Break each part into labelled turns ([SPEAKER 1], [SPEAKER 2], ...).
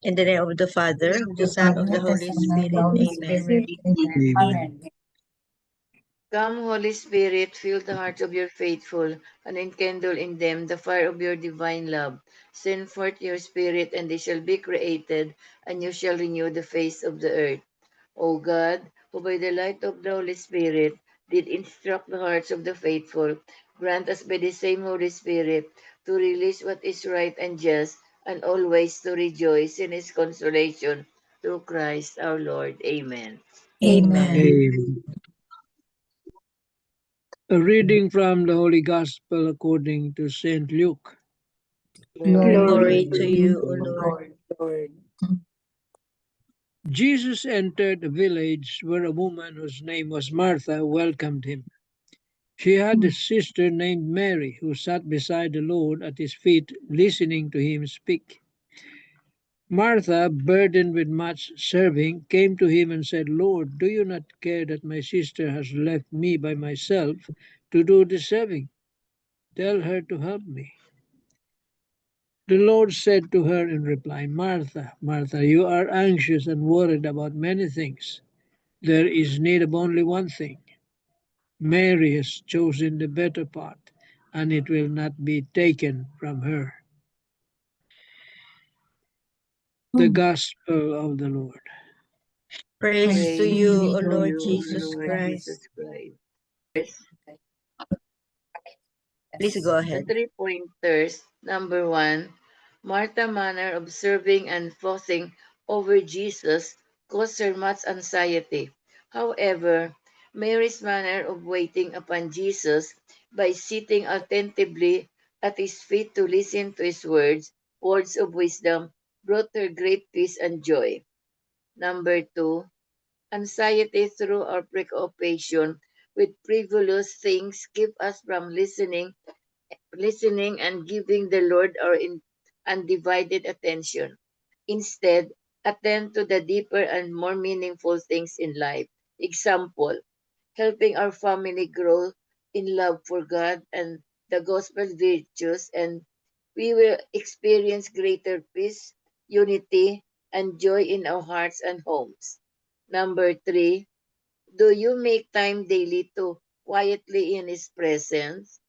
[SPEAKER 1] In the name of the Father, of the Son, of the Holy Spirit. Amen.
[SPEAKER 2] Amen.
[SPEAKER 3] Come, Holy Spirit, fill the hearts of your faithful, and enkindle in them the fire of your divine love. Send forth your Spirit, and they shall be created, and you shall renew the face of the earth. O God, who by the light of the Holy Spirit did instruct the hearts of the faithful, grant us by the same Holy Spirit to release what is right and just, and always to rejoice in his consolation through Christ our Lord. Amen.
[SPEAKER 1] Amen.
[SPEAKER 2] Amen. A reading from the Holy Gospel according to St. Luke.
[SPEAKER 1] Glory to you, O Lord.
[SPEAKER 2] Jesus entered a village where a woman whose name was Martha welcomed him. She had a sister named Mary who sat beside the Lord at his feet, listening to him speak. Martha, burdened with much serving, came to him and said, Lord, do you not care that my sister has left me by myself to do the serving? Tell her to help me. The Lord said to her in reply, Martha, Martha, you are anxious and worried about many things. There is need of only one thing. Mary has chosen the better part, and it will not be taken from her. The Gospel of the Lord.
[SPEAKER 1] Praise to you, O Lord
[SPEAKER 3] you,
[SPEAKER 1] Jesus
[SPEAKER 3] Lord
[SPEAKER 1] Christ.
[SPEAKER 3] Jesus Christ.
[SPEAKER 1] Please go
[SPEAKER 3] The
[SPEAKER 1] ahead.
[SPEAKER 3] 3 pointers. Number 1, Martha's manner of serving and fussing over Jesus caused her much anxiety. However, Mary's manner of waiting upon Jesus by sitting attentively at his feet to listen to his words of wisdom, brought her great peace and joy. Number 2, anxiety through our preoccupation with frivolous things keep us from listening and giving the Lord our undivided attention. Instead, attend to the deeper and more meaningful things in life. Example, helping our family grow in love for God and the gospel virtues, and we will experience greater peace, unity, and joy in our hearts and homes. Number 3, do you make time daily to quietly in His presence?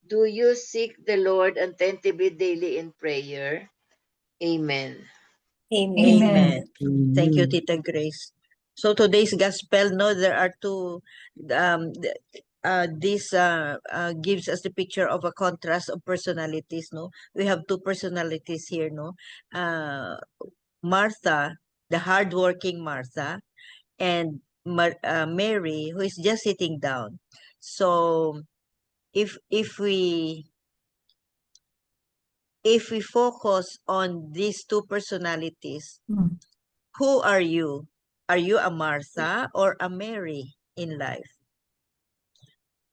[SPEAKER 3] Do you seek the Lord attentively daily in prayer? Amen.
[SPEAKER 1] Amen. Thank you,
[SPEAKER 2] Amen.
[SPEAKER 1] Tita Grace. So today's gospel, no, there are two. This gives us the picture of a contrast of personalities. No, we have two personalities here. No, Martha, the hardworking Martha, and Mary, who is just sitting down. So if we focus on these two personalities, who are you? Are you a Martha or a Mary in life?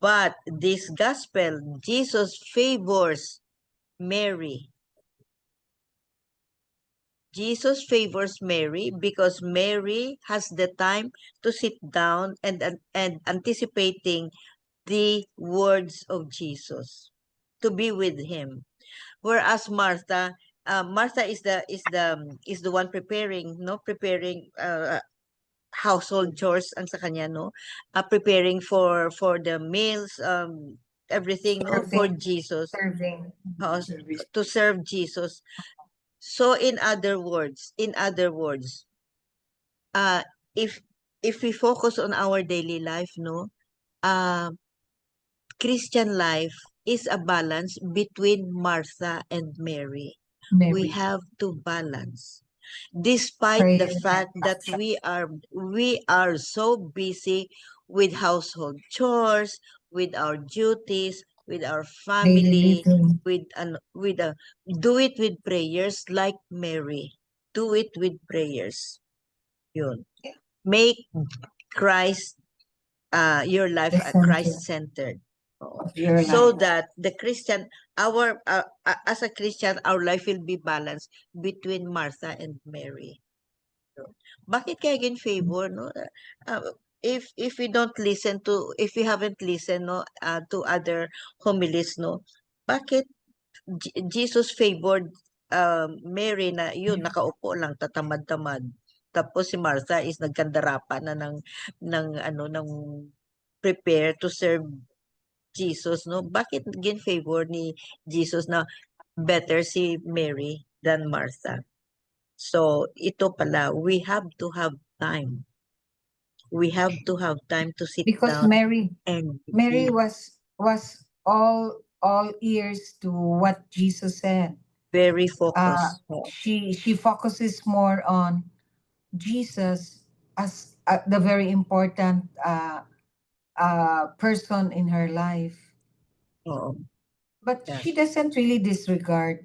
[SPEAKER 1] But this gospel, Jesus favors Mary. Jesus favors Mary because Mary has the time to sit down and anticipating the words of Jesus, to be with him. Whereas Martha is the one preparing household chores ang sa kanya, no, preparing for the meals, everything, no, for Jesus, uh, to serve Jesus. So in other words, uh if we focus on our daily life, no, uh Christian life is a balance between Martha and Mary. We have to balance, despite the fact that we are so busy with household chores, with our duties, with our family, with do it with prayers like Mary. Do it with prayers. Yun. Make Christ your life Christ centered. So that the Christian, as a Christian, our life will be balanced between Martha and Mary. Bakit kaya in favor, no? If we don't listen to, if we haven't listened, no, to other homilies, no, bakit Jesus favored Mary na yun, nakaupo lang, tatamad-tamad. Tapos si Martha is nagkandarapan na ng prepare to serve Jesus, no? Bakit favor ni Jesus na better si Mary than Martha? So, ito pala, we have to have time. We have to have time to sit
[SPEAKER 4] Because
[SPEAKER 1] down
[SPEAKER 4] Mary
[SPEAKER 1] and
[SPEAKER 4] Mary
[SPEAKER 1] be
[SPEAKER 4] was all ears to what Jesus said.
[SPEAKER 1] very focused.
[SPEAKER 4] She focuses more on Jesus as the very important person in her life,
[SPEAKER 1] Oo.
[SPEAKER 4] but
[SPEAKER 1] Yeah.
[SPEAKER 4] she doesn't really disregard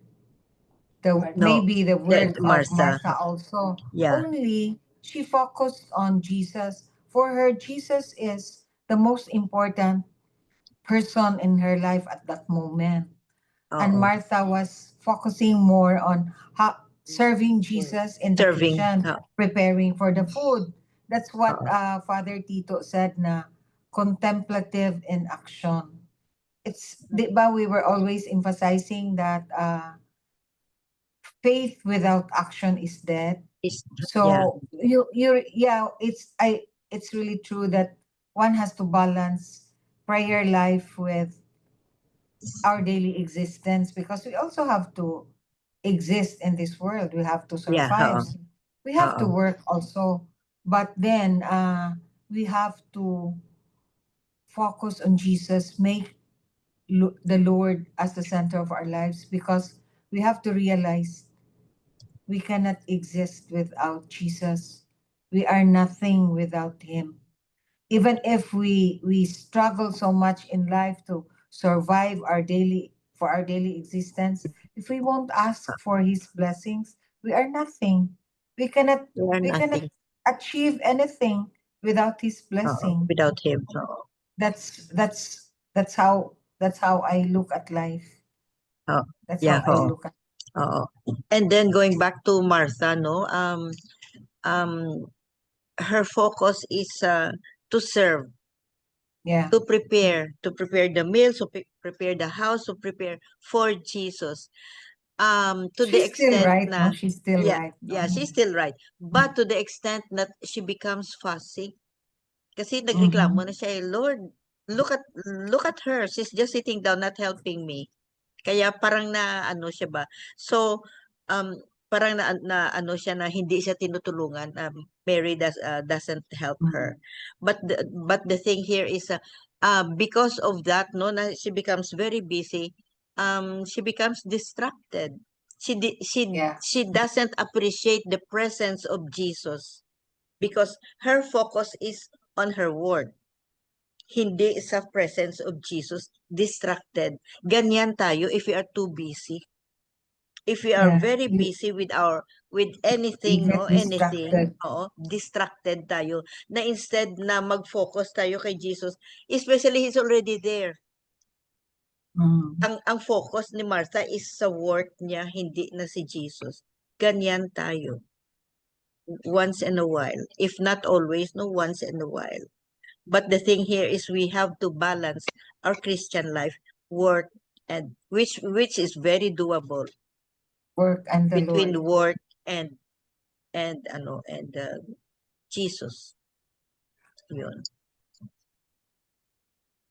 [SPEAKER 1] No,
[SPEAKER 4] maybe the work of
[SPEAKER 1] Martha.
[SPEAKER 4] Martha also.
[SPEAKER 1] Yeah.
[SPEAKER 4] Only she focused on Jesus. For her, Jesus is the most important person in her life at that moment. And
[SPEAKER 1] Oo.
[SPEAKER 4] Martha was focusing more on serving Jesus in the
[SPEAKER 1] Serving.
[SPEAKER 4] kitchen, preparing for the food. That's what
[SPEAKER 1] Oo.
[SPEAKER 4] Father Tito said na contemplative in action. It's, di ba, we were always emphasizing that faith without action is dead.
[SPEAKER 1] Is
[SPEAKER 4] So it's really true that one has to balance prayer life with our daily existence, because we also have to exist in this world. We have to
[SPEAKER 1] Yeah,
[SPEAKER 4] survive. We have to
[SPEAKER 1] Oo.
[SPEAKER 4] work also. But then we have to focus on Jesus, make the Lord as the center of our lives, because we have to realize we cannot exist without Jesus. We are nothing without Him. Even if we struggle so much in life to survive our daily existence, if we won't ask for His blessings, we are nothing. We cannot
[SPEAKER 1] We are
[SPEAKER 4] we cannot
[SPEAKER 1] nothing.
[SPEAKER 4] achieve anything without His blessing.
[SPEAKER 1] Without him. Oo.
[SPEAKER 4] That's how I look at life.
[SPEAKER 1] Oh,
[SPEAKER 4] That's
[SPEAKER 1] yeah,
[SPEAKER 4] how I look at.
[SPEAKER 1] Oo. And then going back to Martha, no, her focus is to serve,
[SPEAKER 4] Yeah.
[SPEAKER 1] to prepare the meal, to prepare the house, to prepare for Jesus. To the
[SPEAKER 4] She's still
[SPEAKER 1] extent
[SPEAKER 4] right,
[SPEAKER 1] na,
[SPEAKER 4] no? She's still
[SPEAKER 1] yeah,
[SPEAKER 4] right.
[SPEAKER 1] yeah, she's still right. But to the extent that she becomes fussy. Kasi nagreklamo na siya, Lord, look at her. She's just sitting down, not helping me. Kaya parang na ano siya ba. So parang na ano siya na hindi siya tinutulungan. Mary doesn't help her. But the thing here is because of that, no, na she becomes very busy. She becomes distracted.
[SPEAKER 4] Yeah.
[SPEAKER 1] She doesn't appreciate the presence of Jesus because her focus is on her word. Hindi sa presence of Jesus, distracted. Ganyan tayo if we are too busy. If we are
[SPEAKER 4] Yeah.
[SPEAKER 1] very busy with anything,
[SPEAKER 4] You get
[SPEAKER 1] no, anything,
[SPEAKER 4] distracted.
[SPEAKER 1] distracted tayo. Na instead na mag-focus tayo kay Jesus, especially He's already there. Ang focus ni Martha is sa work niya, hindi na si Jesus. Ganyan tayo. Once in a while. If not always, no, once in a while. But the thing here is we have to balance our Christian life, work, and which is very doable
[SPEAKER 4] Work and the
[SPEAKER 1] between
[SPEAKER 4] Lord.
[SPEAKER 1] work and Jesus. Yun.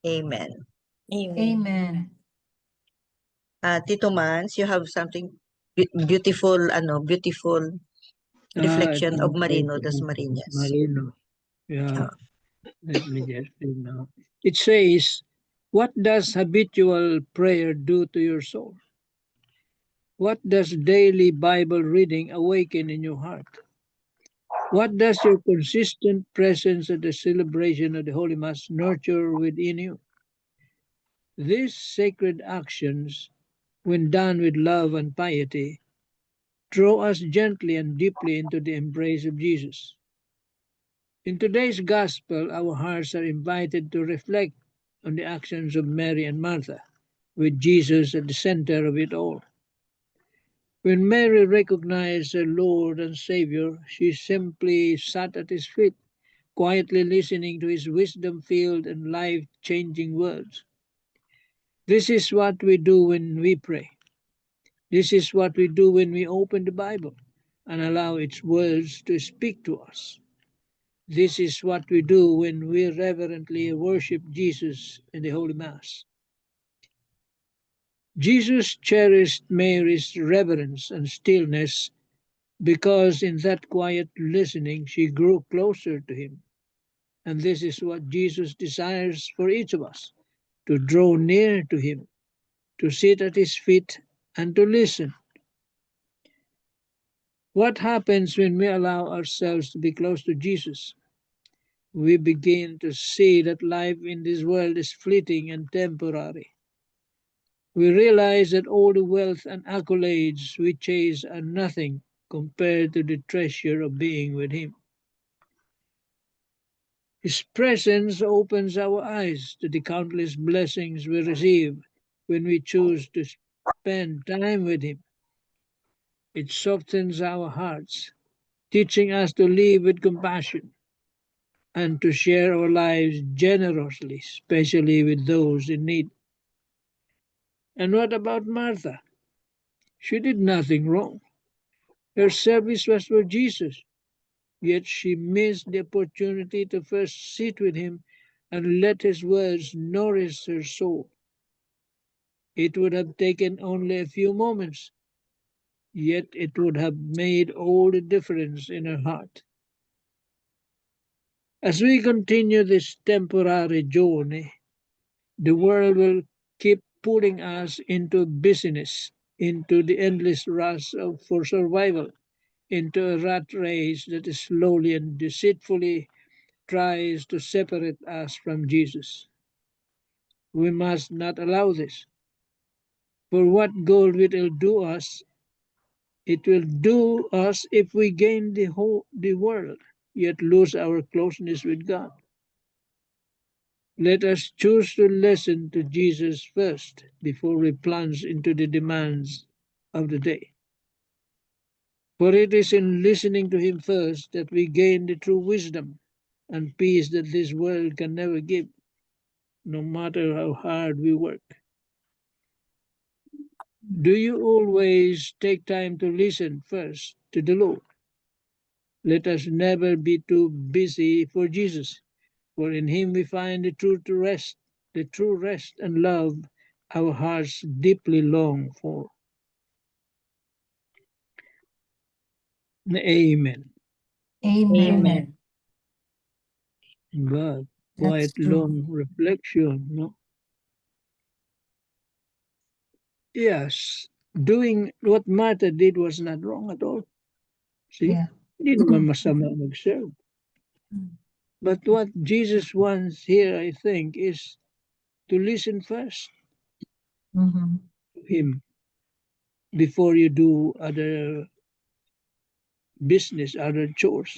[SPEAKER 1] Amen.
[SPEAKER 4] Amen.
[SPEAKER 1] Tito Mans, you have something beautiful reflection of Marino das Marinas.
[SPEAKER 2] Marino. Yeah. Let me just read now. It says, what does habitual prayer do to your soul? What does daily Bible reading awaken in your heart? What does your consistent presence at the celebration of the Holy Mass nurture within you? These sacred actions, when done with love and piety, draw us gently and deeply into the embrace of Jesus. In today's Gospel, our hearts are invited to reflect on the actions of Mary and Martha, with Jesus at the center of it all. When Mary recognized her Lord and Savior, she simply sat at His feet, quietly listening to His wisdom-filled and life-changing words. This is what we do when we pray. This is what we do when we open the Bible and allow its words to speak to us. This is what we do when we reverently worship Jesus in the Holy Mass. Jesus cherished Mary's reverence and stillness because in that quiet listening she grew closer to him. And this is what Jesus desires for each of us, to draw near to him, to sit at his feet, and to listen. What happens when we allow ourselves to be close to Jesus? We begin to see that life in this world is fleeting and temporary. We realize that all the wealth and accolades we chase are nothing compared to the treasure of being with him. His presence opens our eyes to the countless blessings we receive when we choose to spend time with him. It softens our hearts, teaching us to live with compassion and to share our lives generously, especially with those in need. And what about Martha? She did nothing wrong. Her service was for Jesus, yet she missed the opportunity to first sit with him and let his words nourish her soul. It would have taken only a few moments, yet it would have made all the difference in her heart. As we continue this temporary journey, the world will keep pulling us into business, into the endless rush for survival, into a rat race that slowly and deceitfully tries to separate us from Jesus. We must not allow this. For what good will it do us? It will do us if we gain the world, yet lose our closeness with God. Let us choose to listen to Jesus first before we plunge into the demands of the day. For it is in listening to him first that we gain the true wisdom and peace that this world can never give, no matter how hard we work. Do you always take time to listen first to the Lord? Let us never be too busy for Jesus, for in him we find the true rest and love our hearts deeply long for. Amen.
[SPEAKER 4] Amen.
[SPEAKER 2] God,
[SPEAKER 4] That's
[SPEAKER 2] quite
[SPEAKER 4] true.
[SPEAKER 2] long reflection, no? Yes, doing what Martha did was not wrong at all. See?
[SPEAKER 4] Yeah.
[SPEAKER 2] Hindi naman masama mag-serve. But what Jesus wants here, I think, is to listen first
[SPEAKER 4] Mm-hmm.
[SPEAKER 2] to him before you do other business, other chores.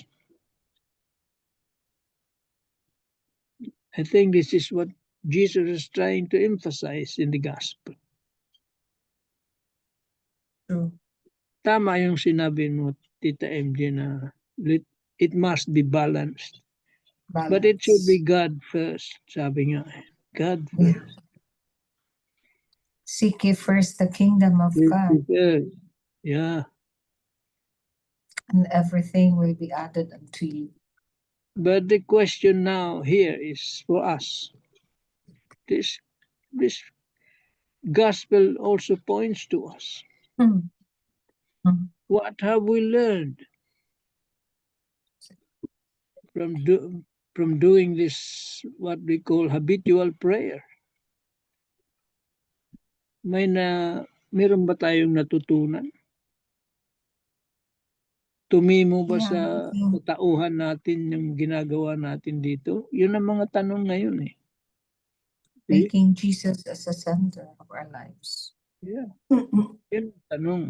[SPEAKER 2] I think this is what Jesus is trying to emphasize in the gospel.
[SPEAKER 4] True.
[SPEAKER 2] Tama yung sinabi mo, Tita MJ, na it must be balanced. But it should be
[SPEAKER 4] Balance.
[SPEAKER 2] God first, sabi nga. God
[SPEAKER 4] Yeah.
[SPEAKER 2] first.
[SPEAKER 4] Seek ye first the kingdom of God,
[SPEAKER 2] First. Yeah.
[SPEAKER 4] and everything will be added unto you.
[SPEAKER 2] But the question now here is for us. This gospel also points to us.
[SPEAKER 4] Hmm. Hmm.
[SPEAKER 2] What have we learned from from doing this, what we call habitual prayer? Meron ba tayong natutunan? Tumimo ba
[SPEAKER 4] Yeah,
[SPEAKER 2] sa
[SPEAKER 4] I think
[SPEAKER 2] tauhan natin yung ginagawa natin dito? Yun ang mga tanong ngayon eh. See?
[SPEAKER 4] making Jesus as the center of our lives.
[SPEAKER 2] Yeah. Yun ang tanong.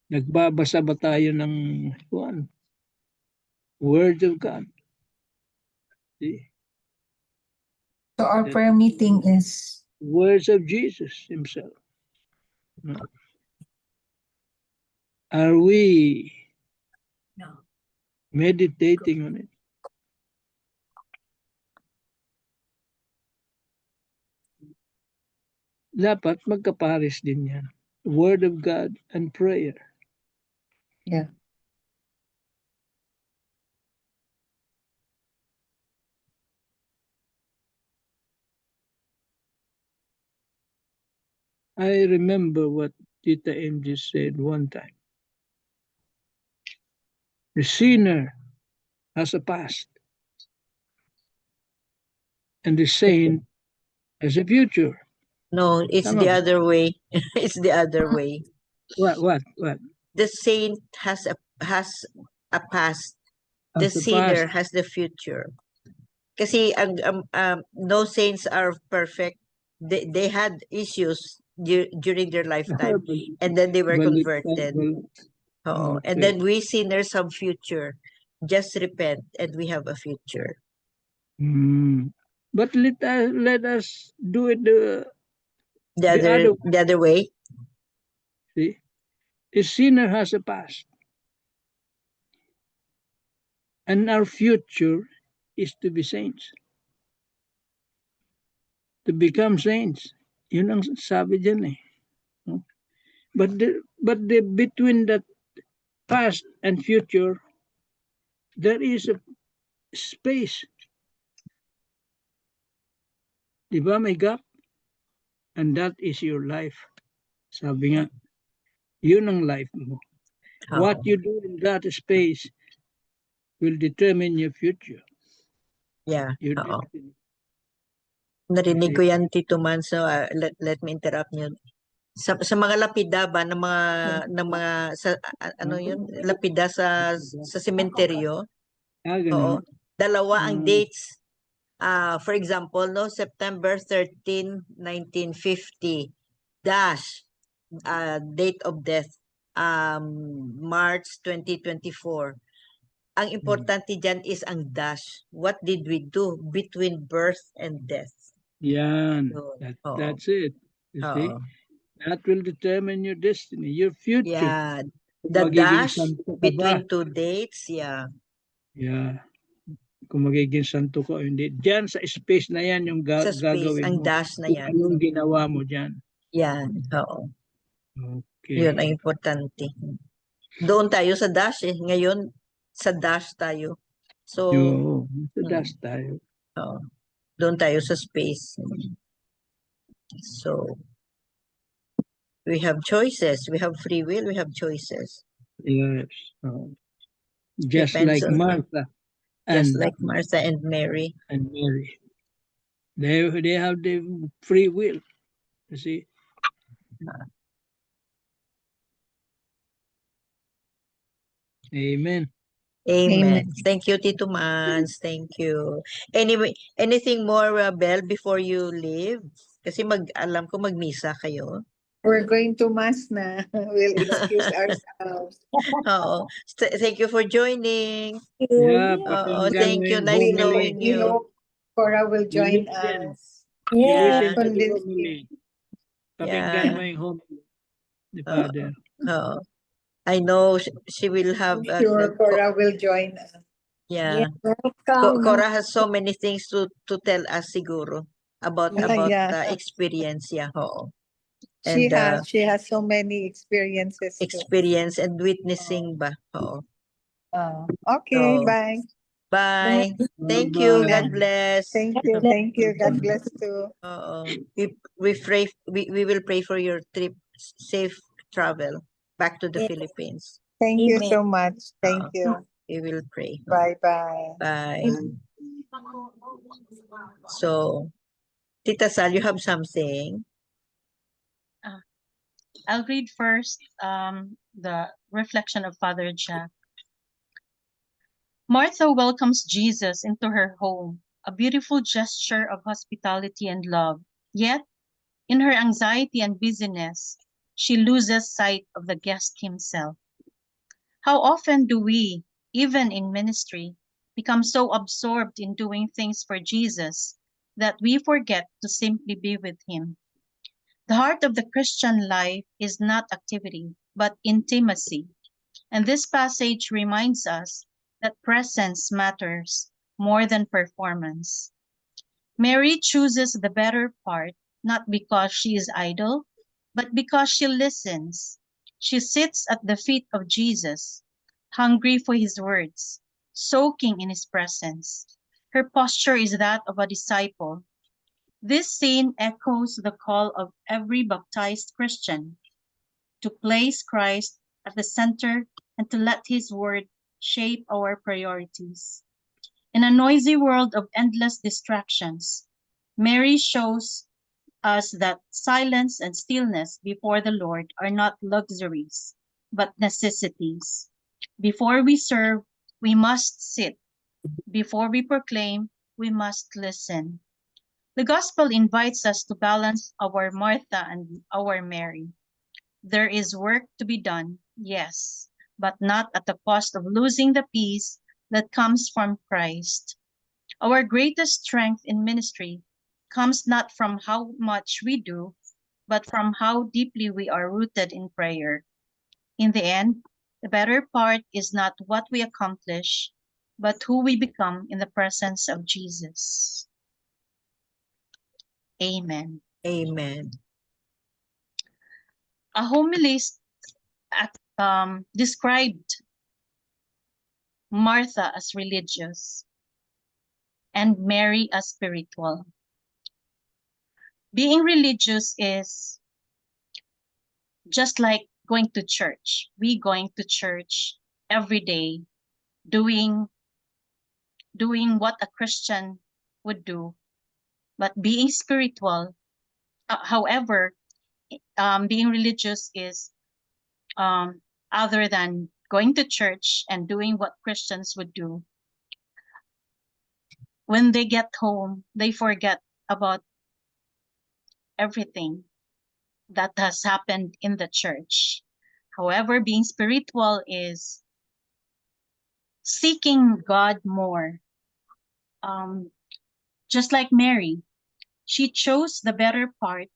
[SPEAKER 2] Nagbabasa ba tayo ng Word of God? See?
[SPEAKER 4] So our prayer meeting is
[SPEAKER 2] Words of Jesus himself. Are we meditating on it? dapat magkapares din yan. Word of God and prayer.
[SPEAKER 4] Yeah.
[SPEAKER 2] I remember what Tita MJ said one time. The sinner has a past, and the saint has a future.
[SPEAKER 1] No, it's
[SPEAKER 2] Tama
[SPEAKER 1] the
[SPEAKER 2] ba?
[SPEAKER 1] other way. It's the other way.
[SPEAKER 2] What?
[SPEAKER 1] The saint has a past. The
[SPEAKER 2] Has a
[SPEAKER 1] sinner
[SPEAKER 2] past.
[SPEAKER 1] has the future. Kasi no saints are perfect. They had issues during their lifetime, and then they were converted. Oo. And
[SPEAKER 2] Okay.
[SPEAKER 1] then we sinners have future. Just repent and we have a future.
[SPEAKER 2] But let us do it the
[SPEAKER 1] The other way.
[SPEAKER 2] See, the sinner has a past, and our future is to be saints, to become saints. Yun ang sabi dyan eh. No? But the between that past and future, there is a space. Di ba may gap? And that is your life. Sabi nga, yun ang life mo. What
[SPEAKER 1] Oo.
[SPEAKER 2] you do in that space will determine your future.
[SPEAKER 1] Yeah.
[SPEAKER 2] Your
[SPEAKER 1] Oo.
[SPEAKER 2] destiny.
[SPEAKER 1] Narinig
[SPEAKER 2] Kasi-
[SPEAKER 1] ko yan, Tito Man. So, let me interrupt you. Sa mga lapida ba ng mga ano yun, lapida sa sementeryo. Oo.
[SPEAKER 2] Ganun.
[SPEAKER 1] Dalawa ang dates. For example, no, September 13, 1950 dash date of death March 2024. Ang importante diyan is ang dash. What did we do between birth and death?
[SPEAKER 2] Yan.
[SPEAKER 1] Yun.
[SPEAKER 2] That's it. You see?
[SPEAKER 1] Oo.
[SPEAKER 2] That will determine your destiny, your future.
[SPEAKER 1] Yeah.
[SPEAKER 2] Kung
[SPEAKER 1] The
[SPEAKER 2] magiging
[SPEAKER 1] dash
[SPEAKER 2] santo ka ba.
[SPEAKER 1] between two dates, yeah.
[SPEAKER 2] Yeah. Kung magiging santo ka o hindi. Diyan sa space na yan yung
[SPEAKER 1] Sa space,
[SPEAKER 2] gagawin
[SPEAKER 1] ang
[SPEAKER 2] mo.
[SPEAKER 1] dash na
[SPEAKER 2] Kung
[SPEAKER 1] yan.
[SPEAKER 2] anong ginawa mo dyan.
[SPEAKER 1] Yan, oo.
[SPEAKER 2] Okay.
[SPEAKER 1] Yun ang importante. Doon tayo sa dash eh. Ngayon, sa dash tayo. So,
[SPEAKER 2] Oo. Sa dash tayo.
[SPEAKER 1] oo. Doon tayo sa space. So, we have choices. We have free will. We have choices.
[SPEAKER 2] Yes. Just
[SPEAKER 1] Depends
[SPEAKER 2] like
[SPEAKER 1] on-
[SPEAKER 2] Martha
[SPEAKER 1] Just
[SPEAKER 2] and,
[SPEAKER 1] like Martha and Mary.
[SPEAKER 2] and Mary. They have the free will. You see? Amen.
[SPEAKER 1] Amen.
[SPEAKER 4] Amen.
[SPEAKER 1] Thank you, Tito Mans. Thank you. Anyway, anything more, Belle, before you leave? Kasi alam ko magmisa kayo.
[SPEAKER 4] We're going to mass na. We'll excuse ourselves.
[SPEAKER 1] Oo. Thank you for joining.
[SPEAKER 2] Yeah,
[SPEAKER 1] Oo,
[SPEAKER 2] pakinggan
[SPEAKER 1] thank
[SPEAKER 2] mo
[SPEAKER 1] you.
[SPEAKER 2] yung
[SPEAKER 1] Nice
[SPEAKER 2] homily.
[SPEAKER 1] knowing
[SPEAKER 4] We
[SPEAKER 1] you.
[SPEAKER 4] hope Cora will join
[SPEAKER 2] Listen.
[SPEAKER 4] us.
[SPEAKER 1] Yeah.
[SPEAKER 2] Listen to the
[SPEAKER 4] Convince
[SPEAKER 2] homily. Pakinggan
[SPEAKER 1] Yeah.
[SPEAKER 2] mo yung homily ni Father.
[SPEAKER 1] Oo. I know she will have
[SPEAKER 4] I'm sure Cora will join us.
[SPEAKER 1] yeah.
[SPEAKER 5] Welcome.
[SPEAKER 1] Cora has so many things to tell us siguro about
[SPEAKER 4] Yeah.
[SPEAKER 1] experience, yeah. Oo.
[SPEAKER 4] She
[SPEAKER 1] And
[SPEAKER 4] has so many experiences. too.
[SPEAKER 1] experience and witnessing ba. Oo.
[SPEAKER 4] Okay,
[SPEAKER 1] So,
[SPEAKER 4] bye.
[SPEAKER 1] bye. Thank you.
[SPEAKER 2] Bye-bye.
[SPEAKER 1] God bless.
[SPEAKER 4] Thank you. Thank you. God bless too.
[SPEAKER 1] Oo. We will pray for your trip, safe travel back to the
[SPEAKER 5] Yes.
[SPEAKER 1] Philippines.
[SPEAKER 4] Thank you
[SPEAKER 5] Amen.
[SPEAKER 4] so much. Thank you.
[SPEAKER 1] We will pray.
[SPEAKER 4] Bye-bye.
[SPEAKER 1] Bye. So, Tita Sal, you have something?
[SPEAKER 6] I'll read first the reflection of Father Jack. Martha welcomes Jesus into her home, a beautiful gesture of hospitality and love. Yet, in her anxiety and busyness, she loses sight of the guest himself. How often do we, even in ministry, become so absorbed in doing things for Jesus that we forget to simply be with him? The heart of the Christian life is not activity, but intimacy. And this passage reminds us that presence matters more than performance. Mary chooses the better part not because she is idle, but because she listens. She sits at the feet of Jesus, hungry for his words, soaking in his presence. Her posture is that of a disciple. This scene echoes the call of every baptized Christian to place Christ at the center and to let his word shape our priorities. In a noisy world of endless distractions, Mary shows us that silence and stillness before the Lord are not luxuries, but necessities. Before we serve, we must sit. Before we proclaim, we must listen. The gospel invites us to balance our Martha and our Mary. There is work to be done, yes, but not at the cost of losing the peace that comes from Christ. Our greatest strength in ministry comes not from how much we do, but from how deeply we are rooted in prayer. In the end, the better part is not what we accomplish, but who we become in the presence of Jesus. Amen.
[SPEAKER 1] Amen.
[SPEAKER 6] A homilist described Martha as religious and Mary as spiritual. Being religious is just like going to church. We going to church every day, doing what a Christian would do. But being spiritual, however, being religious is other than going to church and doing what Christians would do. When they get home, they forget about everything that has happened in the church. However, being spiritual is seeking God more. Just like Mary, she chose the better part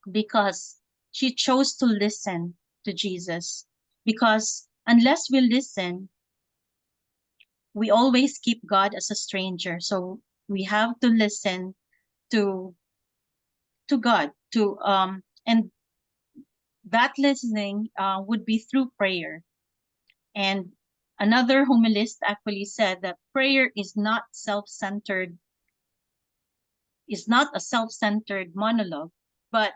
[SPEAKER 6] because she chose to listen to Jesus. Because unless we listen, we always keep God as a stranger. So we have to listen to God, and that listening would be through prayer. And another homilist actually said that prayer is not a self-centered monologue, but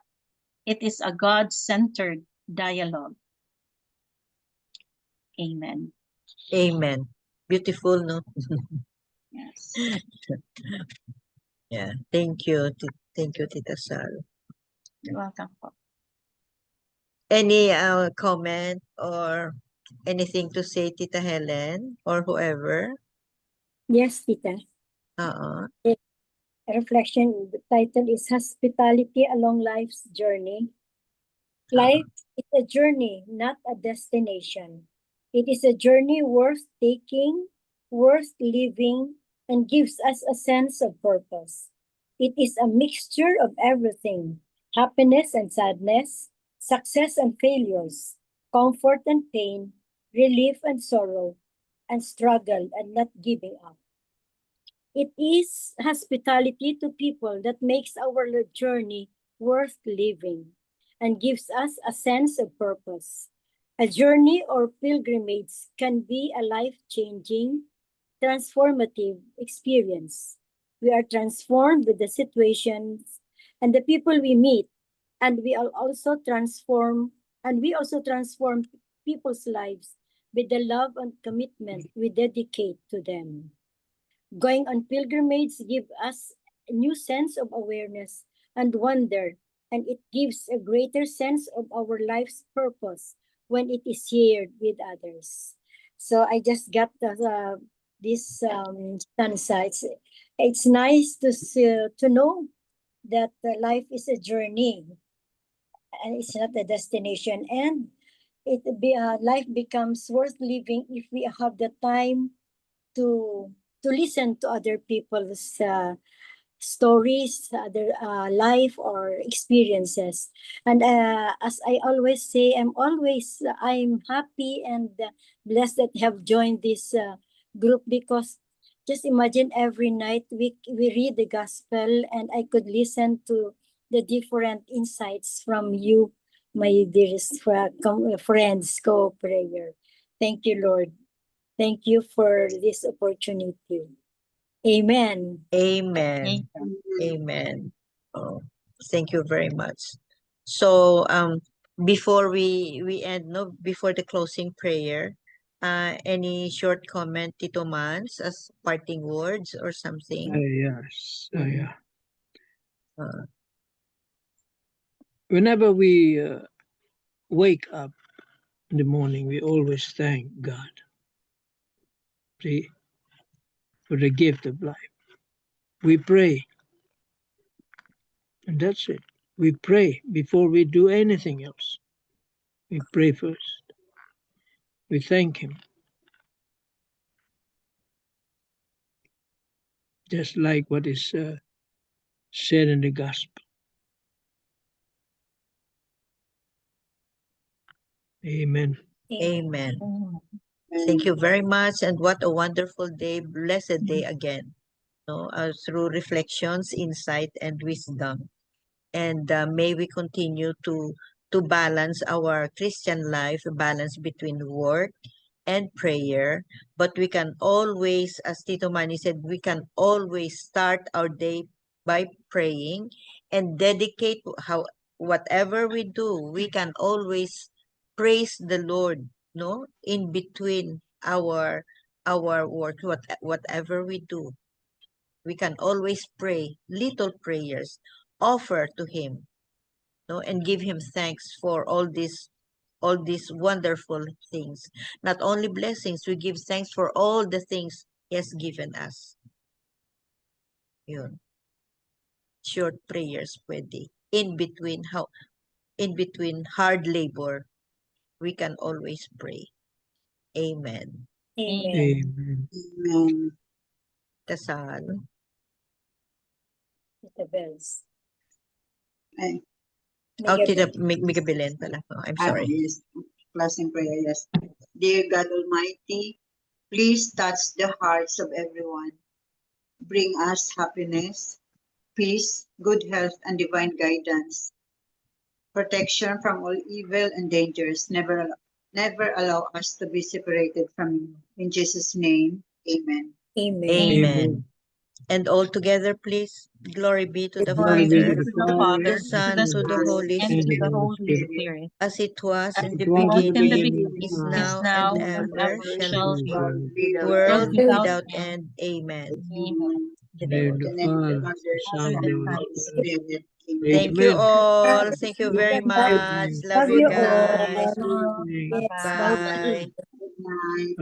[SPEAKER 6] it is a God-centered dialogue. Amen.
[SPEAKER 1] Amen. Beautiful, no?
[SPEAKER 6] Yes.
[SPEAKER 1] Yeah. Thank you. Thank you, Tita Sal.
[SPEAKER 6] You're welcome po.
[SPEAKER 1] Any comment or anything to say, Tita Helen, or whoever?
[SPEAKER 5] Yes, Tita.
[SPEAKER 1] Uh-uh.
[SPEAKER 5] A reflection, the title is Hospitality Along Life's Journey. Life is a journey, not a destination. It is a journey worth taking, worth living, and gives us a sense of purpose. It is a mixture of everything, happiness and sadness, success and failures, comfort and pain, relief and sorrow, and struggle and not giving up. It is hospitality to people that makes our journey worth living and gives us a sense of purpose. A journey or pilgrimage can be a life-changing, transformative experience. We are transformed with the situations and the people we meet, and we also transform people's lives with the love and commitment we dedicate to them. Going on pilgrimage gives us a new sense of awareness and wonder, and it gives a greater sense of our life's purpose when it is shared with others. So I just got this stanza. It's nice to know that life is a journey and it's not a destination, and life becomes worth living if we have the time to listen to other people's stories, other life or experiences. And as I always say, I'm happy and blessed that have joined this group, because just imagine every night we read the gospel and I could listen to the different insights from you, my dearest friends, co-prayer. Thank you, Lord. Thank you for this opportunity. Amen.
[SPEAKER 1] Amen.
[SPEAKER 6] Amen.
[SPEAKER 1] Amen. Oh, thank you very much. So, before we end, no, before the closing prayer, any short comment, Tito Mans, as parting words or something?
[SPEAKER 2] Yes. Yeah.
[SPEAKER 1] Uh,
[SPEAKER 2] Whenever we wake up in the morning, we always thank God, see, for the gift of life. We pray, and that's it. We pray before we do anything else. We pray first. We thank Him. Just like what is said in the gospel. Amen.
[SPEAKER 1] Amen.
[SPEAKER 6] Amen.
[SPEAKER 1] Thank you very much, and what a wonderful day, blessed day again. No, through reflections, insight, and wisdom. And may we continue to balance our Christian life, balance between work and prayer. But we can always, as Tito Manny said, we can always start our day by praying and dedicate whatever we do. We can always praise the Lord, no, in between our work, whatever we do. We can always pray little prayers, offer to Him, no, and give Him thanks for all these wonderful things. Not only blessings, we give thanks for all the things He has given us. Yun. Short prayers pwede. In between hard labor, we can always pray. Amen.
[SPEAKER 5] Amen.
[SPEAKER 2] Amen.
[SPEAKER 7] Amen.
[SPEAKER 1] Dasal.
[SPEAKER 5] Tita Bells.
[SPEAKER 7] Ay,
[SPEAKER 1] Oh, Tita
[SPEAKER 5] Miguel.
[SPEAKER 1] Mika Belen pala. Oh, I'm sorry.
[SPEAKER 7] yes. Closing prayer, yes. Dear God Almighty, please touch the hearts of everyone. Bring us happiness, peace, good health, and divine guidance. Protection from all evil and dangers. Never allow us to be separated from you. In Jesus' name, amen.
[SPEAKER 5] Amen.
[SPEAKER 1] Amen. And all together, please. Glory be to the
[SPEAKER 2] Glory be
[SPEAKER 1] Father,
[SPEAKER 2] to
[SPEAKER 6] To the Father,
[SPEAKER 1] the Son,
[SPEAKER 6] the
[SPEAKER 1] to the
[SPEAKER 6] Son,
[SPEAKER 1] Holy
[SPEAKER 6] and to the
[SPEAKER 1] Spirit,
[SPEAKER 6] Holy Spirit,
[SPEAKER 1] as it was
[SPEAKER 6] as
[SPEAKER 1] in
[SPEAKER 6] it
[SPEAKER 1] the
[SPEAKER 2] It was
[SPEAKER 6] was
[SPEAKER 2] in the
[SPEAKER 6] in the
[SPEAKER 1] beginning,
[SPEAKER 2] beginning,
[SPEAKER 1] is
[SPEAKER 6] beginning, is
[SPEAKER 1] now,
[SPEAKER 6] now,
[SPEAKER 1] and
[SPEAKER 6] and
[SPEAKER 1] ever
[SPEAKER 6] ever
[SPEAKER 1] shall
[SPEAKER 6] shall
[SPEAKER 1] be,
[SPEAKER 6] be,
[SPEAKER 1] world
[SPEAKER 6] world without
[SPEAKER 1] without
[SPEAKER 6] end.
[SPEAKER 1] end. Amen.
[SPEAKER 6] Amen.
[SPEAKER 1] In the name of
[SPEAKER 2] the
[SPEAKER 1] the
[SPEAKER 2] Father,
[SPEAKER 1] Father,
[SPEAKER 2] the Son,
[SPEAKER 6] Through
[SPEAKER 2] and
[SPEAKER 6] the
[SPEAKER 2] the
[SPEAKER 6] Son.
[SPEAKER 2] Holy Spirit.
[SPEAKER 1] Thank you
[SPEAKER 2] Amen.
[SPEAKER 1] all. Thank you
[SPEAKER 5] Tita
[SPEAKER 1] very
[SPEAKER 5] Bells.
[SPEAKER 1] much.
[SPEAKER 2] Thank
[SPEAKER 1] Love
[SPEAKER 5] Love
[SPEAKER 1] you
[SPEAKER 5] you
[SPEAKER 6] Thank
[SPEAKER 5] all.
[SPEAKER 1] guys.
[SPEAKER 6] you.
[SPEAKER 5] Yes,
[SPEAKER 6] Bye-bye.
[SPEAKER 1] Bye.
[SPEAKER 7] Good night.